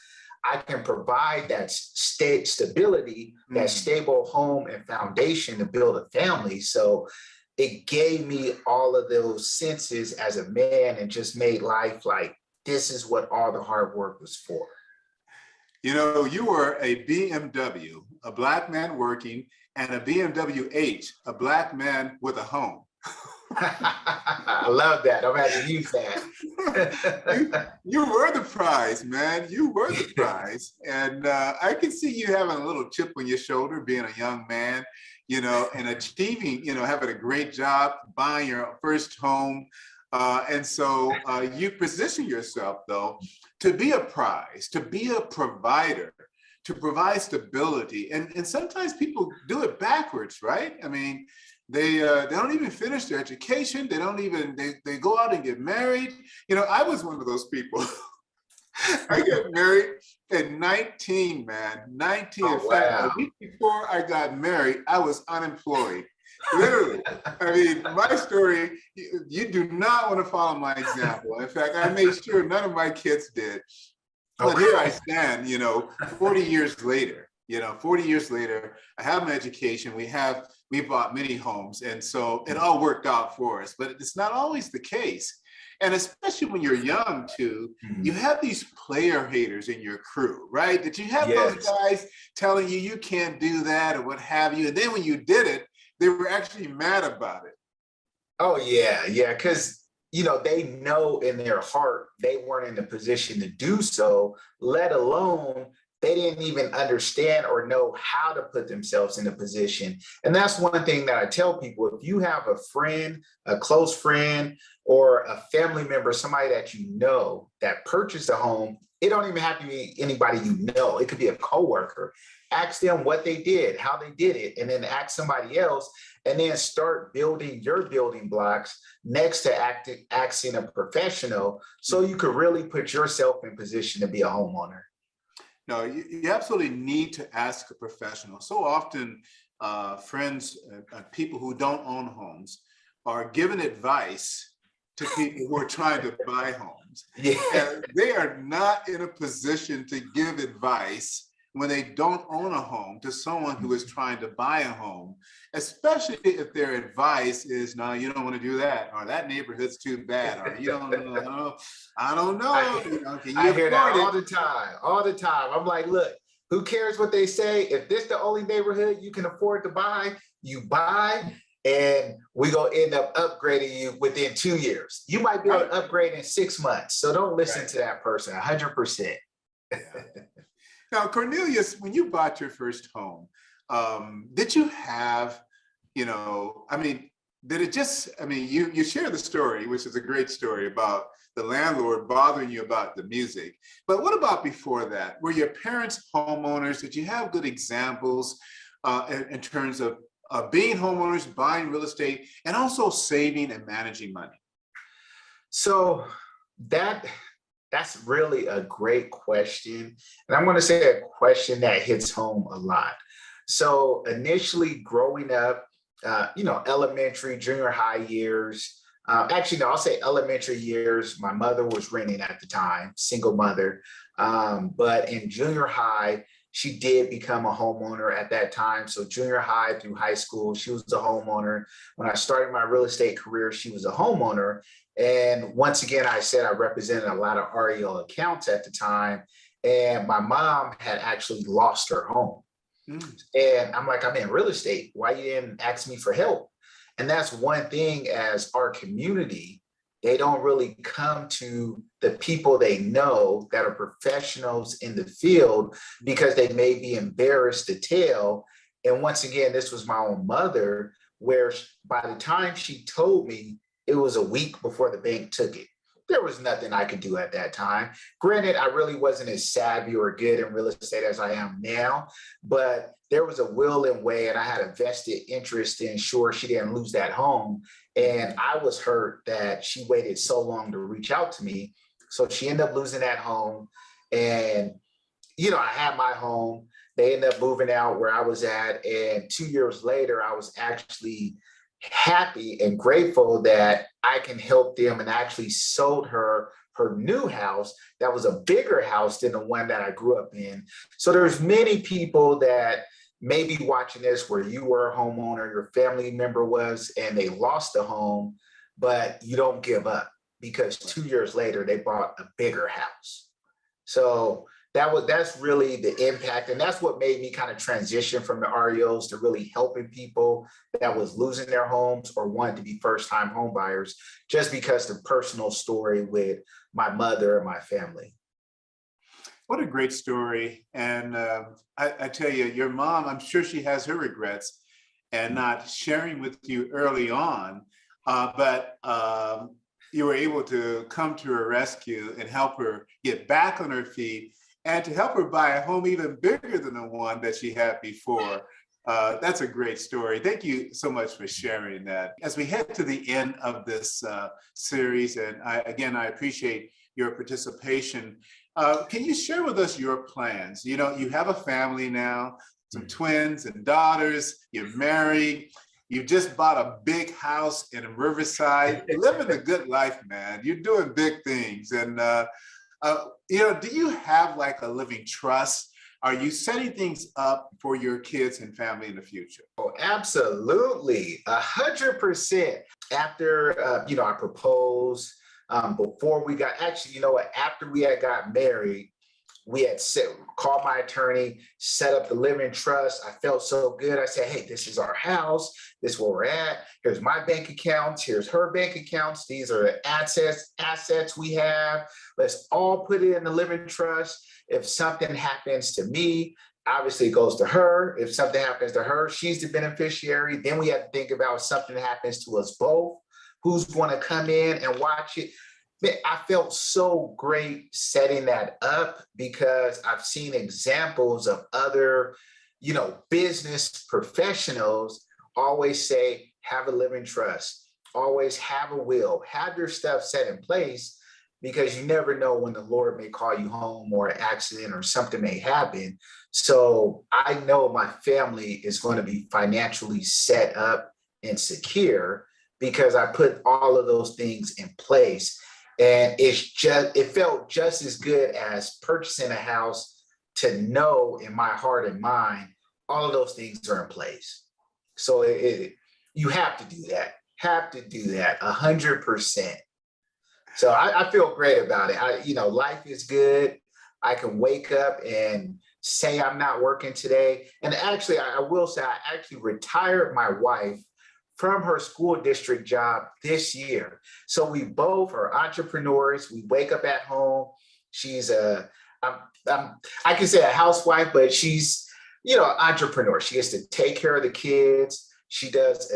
I can provide that stability, that stable home and foundation to build a family. So it gave me all of those senses as a man and just made life like, this is what all the hard work was for. You were a BMW, a Black man working, and a BMW H, a Black man with a home. I love that. I'm going to have to use that. you were the prize, man. You were the prize. And I can see you having a little chip on your shoulder, being a young man, and achieving, having a great job, buying your first home. And so you position yourself, though, to be a prize, to be a provider, to provide stability. And sometimes people do it backwards, right? I mean, they don't even finish their education. They don't even, they go out and get married. I was one of those people. I got married at 19, man. 19. Oh, in fact, a week before I got married, I was unemployed. Literally. I mean, my story, you do not want to follow my example. In fact, I made sure none of my kids did. But here I stand, 40 years later. 40 years later, I have my education. We bought many homes. And so it all worked out for us. But it's not always the case. And especially when you're young too, you have these player haters in your crew, right? That you have those guys telling you you can't do that or what have you. And then when you did it, they were actually mad about it. Oh, yeah. Yeah. Because, they know in their heart they weren't in the position to do so, let alone they didn't even understand or know how to put themselves in a position. And that's one thing that I tell people. If you have a friend, a close friend, or a family member, somebody that that purchased a home, it don't even have to be anybody It could be a coworker. Ask them what they did, how they did it, and then ask somebody else, and then start building your building blocks next to asking a professional so you could really put yourself in position to be a homeowner. No, you absolutely need to ask a professional. So often friends, people who don't own homes are given advice to people who are trying to buy homes. Yeah. And they are not in a position to give advice when they don't own a home to someone who is trying to buy a home, especially if their advice is, no, you don't want to do that, or that neighborhood's too bad, or you don't know, I don't know. I hear that all the time. I'm like, look, who cares what they say? If this the only neighborhood you can afford to buy, you buy, and we gonna end up upgrading you within 2 years. You might be able to upgrade in 6 months. So don't listen to that person, 100%. Now, Cornelius, when you bought your first home, did you have, did it just, you share the story, which is a great story about the landlord bothering you about the music. But what about before that? Were your parents homeowners? Did you have good examples in terms of being homeowners, buying real estate, and also saving and managing money? So that's really a great question. And I'm going to say a question that hits home a lot. So initially growing up, elementary, junior high years, I'll say elementary years, my mother was renting at the time, single mother. But in junior high, she did become a homeowner at that time. So junior high through high school, she was a homeowner. When I started my real estate career, she was a homeowner. And once again, I said I represented a lot of REO accounts at the time. And my mom had actually lost her home. And I'm like, I'm in real estate. Why you didn't ask me for help? And that's one thing as our community, they don't really come to the people they know that are professionals in the field because they may be embarrassed to tell. And once again, this was my own mother, where by the time she told me, it was a week before the bank took it. There was nothing I could do at that time. Granted, I really wasn't as savvy or good in real estate as I am now, but there was a will and way, and I had a vested interest to ensure she didn't lose that home. And I was hurt that she waited so long to reach out to me. So she ended up losing that home. And, I had my home. They ended up moving out where I was at. And 2 years later, I was actually happy and grateful that I can help them, and actually sold her new house that was a bigger house than the one that I grew up in. So there's many people that may be watching this where you were a homeowner, your family member was, and they lost the home, but you don't give up because 2 years later they bought a bigger house. So that's really the impact. And that's what made me kind of transition from the REOs to really helping people that was losing their homes or wanted to be first-time home buyers, just because the personal story with my mother and my family. What a great story. And I tell you, your mom, I'm sure she has her regrets and not sharing with you early on, but you were able to come to her rescue and help her get back on her feet, and to help her buy a home even bigger than the one that she had before. That's a great story. Thank you so much for sharing that. As we head to the end of this series, and I appreciate your participation. Can you share with us your plans? You have a family now, some twins and daughters, you're married, you just bought a big house in Riverside. You're living a good life, man. You're doing big things. And do you have like a living trust? Are you setting things up for your kids and family in the future? Oh, absolutely, 100%. After I proposed, before we got, after we had got married, we had called my attorney, set up the living trust. I felt so good. I said, hey, this is our house. This is where we're at. Here's my bank accounts. Here's her bank accounts. These are the assets we have. Let's all put it in the living trust. If something happens to me, obviously it goes to her. If something happens to her, she's the beneficiary. Then we have to think about if something happens to us both, who's going to come in and watch it. I felt so great setting that up because I've seen examples of other, business professionals always say, have a living trust, always have a will, have your stuff set in place, because you never know when the Lord may call you home or an accident or something may happen. So I know my family is going to be financially set up and secure because I put all of those things in place. And it felt just as good as purchasing a house to know in my heart and mind, all of those things are in place. So you have to do that, 100%. So I feel great about it. Life is good. I can wake up and say I'm not working today. And actually, I will say I actually retired my wife from her school district job this year. So we both are entrepreneurs. We wake up at home. She's I can say a housewife, but she's, entrepreneur. She gets to take care of the kids. She does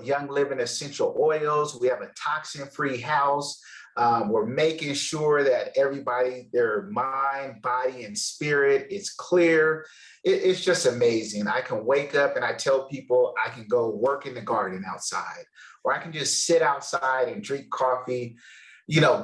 Young Living essential oils. We have a toxin-free house. We're making sure that everybody, their mind, body, and spirit is clear. It's just amazing. I can wake up and I tell people I can go work in the garden outside, or I can just sit outside and drink coffee,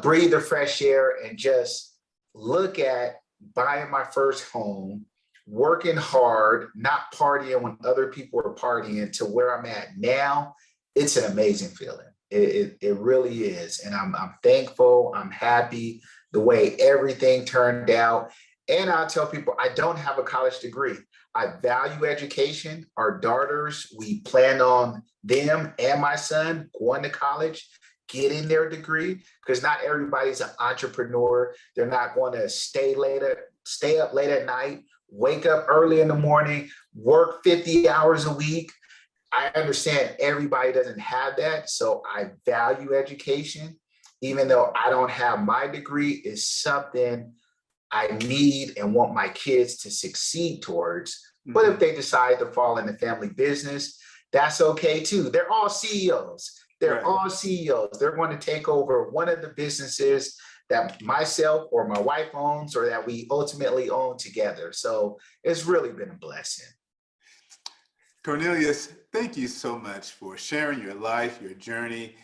breathe the fresh air and just look at buying my first home, working hard, not partying when other people are partying, to where I'm at now. It's an amazing feeling. It really is. And I'm thankful. I'm happy the way everything turned out. And I'll tell people, I don't have a college degree. I value education. Our daughters, we plan on them and my son going to college, getting their degree, because not everybody's an entrepreneur. They're not going to stay up late at night, wake up early in the morning, work 50 hours a week. I understand everybody doesn't have that. So I value education. even though I don't have my degree, is something I need and want my kids to succeed towards. But if they decide to fall in the family business, that's okay too. They're all CEOs. They're all CEOs. They're going to take over one of the businesses that myself or my wife owns, or that we ultimately own together. So it's really been a blessing. Cornelius, thank you so much for sharing your life, your journey.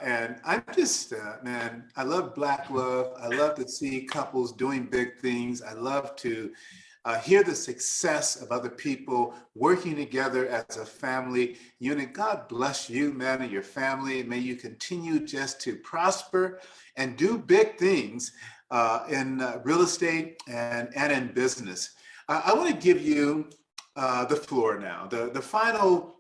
And I'm just, man, I love Black love. I love to see couples doing big things. I love to hear the success of other people working together as a family unit. God bless you, man, and your family. May you continue just to prosper and do big things in real estate and in business. I want to give you the floor now, the final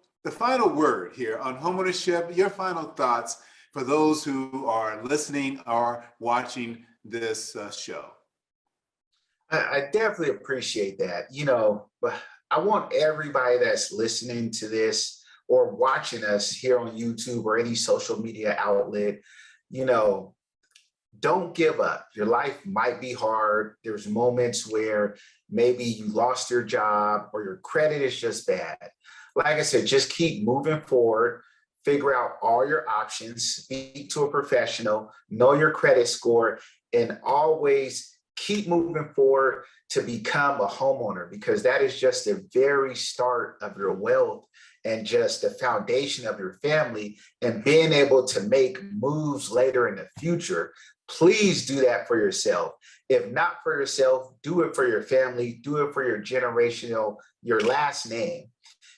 word here on homeownership, your final thoughts for those who are listening or watching this show. I definitely appreciate that. But I want everybody that's listening to this or watching us here on YouTube or any social media outlet, don't give up. Your life might be hard. There's moments where maybe you lost your job or your credit is just bad. Like I said, just keep moving forward, figure out all your options, speak to a professional, know your credit score, and always keep moving forward to become a homeowner, because that is just the very start of your wealth and just the foundation of your family, and being able to make moves later in the future. Please do that for yourself. If not for yourself, do it for your family, do it for your generational, your last name.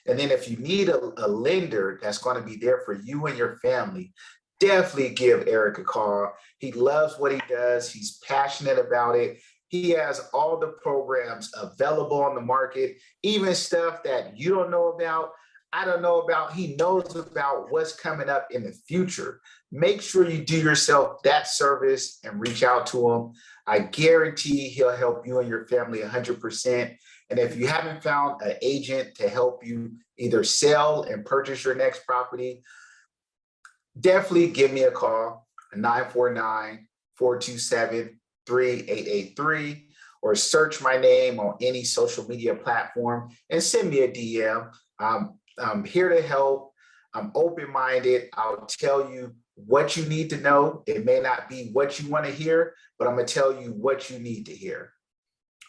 And then if you need a lender that's going to be there for you and your family, definitely give Eric a call. He loves what he does. He's passionate about it. He has all the programs available on the market, even stuff that you don't know about, I don't know about. He knows about what's coming up in the future. Make sure you do yourself that service and reach out to him. I guarantee he'll help you and your family 100%. And if you haven't found an agent to help you either sell and purchase your next property, definitely give me a call, 949-427-3883, or search my name on any social media platform and send me a DM. I'm here to help. I'm open-minded. I'll tell you what you need to know. It may not be what you want to hear, but I'm going to tell you what you need to hear.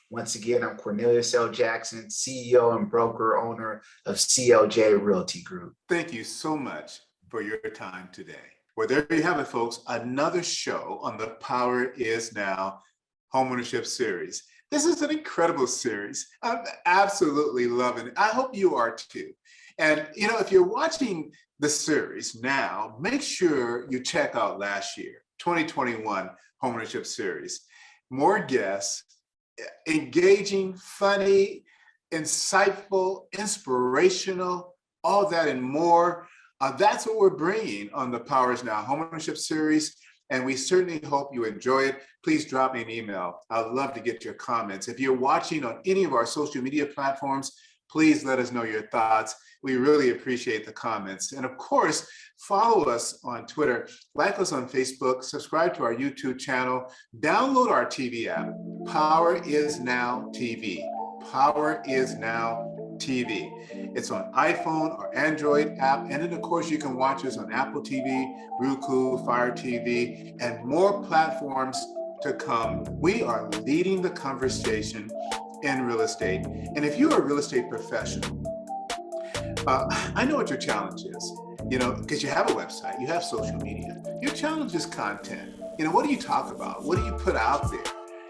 Once again, I'm Cornelius L. Jackson, CEO and broker owner of CLJ Realty Group. Thank you so much for your time today. Well, there you have it, folks. Another show on the Power Is Now Homeownership series. This is an incredible series. I'm absolutely loving it. I hope you are too. And, if you're watching the series now, make sure you check out last year, 2021 Homeownership series. More guests, engaging, funny, insightful, inspirational, all that and more. That's what we're bringing on the Power Is Now Homeownership series. And we certainly hope you enjoy it. Please drop me an email. I'd love to get your comments. If you're watching on any of our social media platforms, please let us know your thoughts. We really appreciate the comments. And of course, follow us on Twitter, like us on Facebook, subscribe to our YouTube channel, download our TV app, Power Is Now TV. Power Is Now TV. It's on iPhone or Android app. And then of course, you can watch us on Apple TV, Roku, Fire TV, and more platforms to come. We are leading the conversation in real estate. And if you're a real estate professional, I know what your challenge is, because you have a website, you have social media. Your challenge is content. What do you talk about? What do you put out there?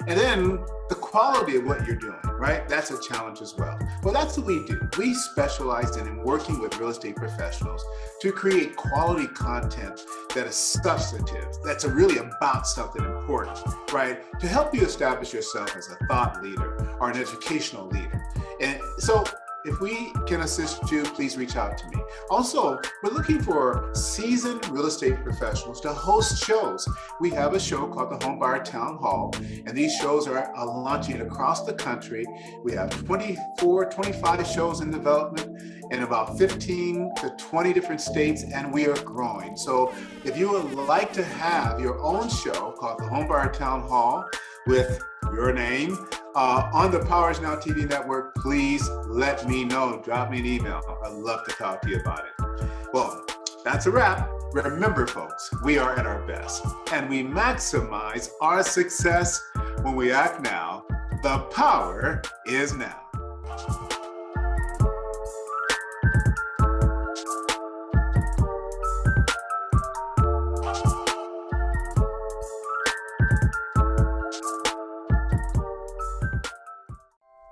And then the quality of what you're doing, right? That's a challenge as well. Well, that's what we do. We specialize in working with real estate professionals to create quality content that is substantive, that's really about something important, right? To help you establish yourself as a thought leader or an educational leader. And so if we can assist you, please reach out to me. Also, we're looking for seasoned real estate professionals to host shows. We have a show called the Homebuyer Town Hall, and these shows are launching across the country. We have 24, 25 shows in development in about 15 to 20 different states, and we are growing. So if you would like to have your own show called the Homebuyer Town Hall with your name on the Power Is Now TV network, please let me know. Drop me an email. I'd love to talk to you about it. Well, that's a wrap. Remember, folks, we are at our best, and we maximize our success when we act now. The power is now.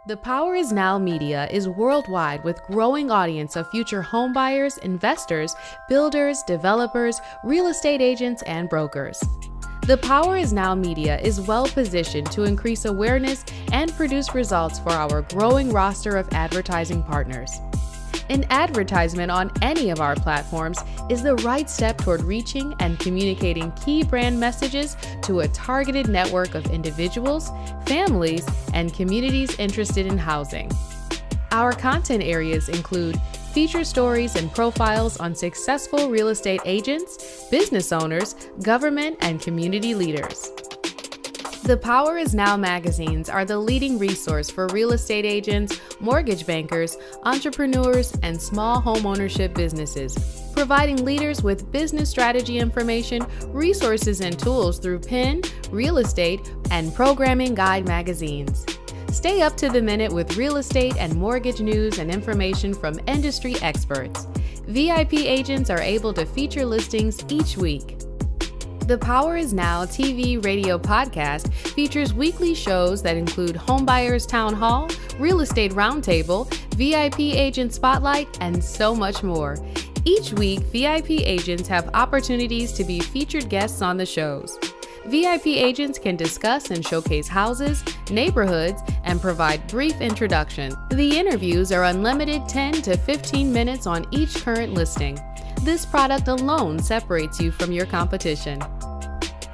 The Power Is Now Media is worldwide with growing audience of future home buyers, investors, builders, developers, real estate agents, and brokers. The Power Is Now Media is well positioned to increase awareness and produce results for our growing roster of advertising partners. An advertisement on any of our platforms is the right step toward reaching and communicating key brand messages to a targeted network of individuals, families, and communities interested in housing. Our content areas include feature stories and profiles on successful real estate agents, business owners, government, and community leaders. The Power Is Now magazines are the leading resource for real estate agents, mortgage bankers, entrepreneurs, and small home ownership businesses, providing leaders with business strategy information, resources, and tools through PIN, real estate, and programming guide magazines. Stay up to the minute with real estate and mortgage news and information from industry experts. VIP agents are able to feature listings each week. The Power Is Now TV radio podcast features weekly shows that include Homebuyers Town Hall, Real Estate Roundtable, VIP Agent Spotlight, and so much more. Each week, VIP agents have opportunities to be featured guests on the shows. VIP agents can discuss and showcase houses, neighborhoods, and provide brief introduction. The interviews are unlimited 10 to 15 minutes on each current listing. This product alone separates you from your competition.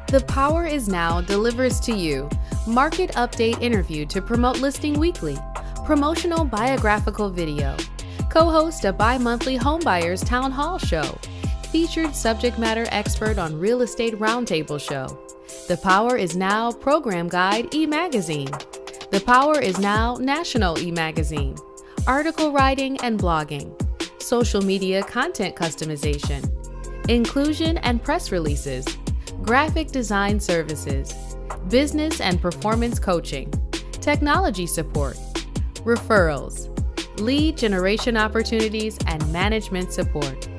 The Power Is Now delivers to you market update interview to promote listing weekly, promotional biographical video, co-host a bi-monthly Homebuyers Town Hall show, featured subject matter expert on Real Estate Roundtable show, The Power Is Now Program Guide e-magazine, The Power Is Now National e-magazine, article writing and blogging, social media content customization, inclusion and press releases, graphic design services, business and performance coaching, technology support, referrals, lead generation opportunities, and management support.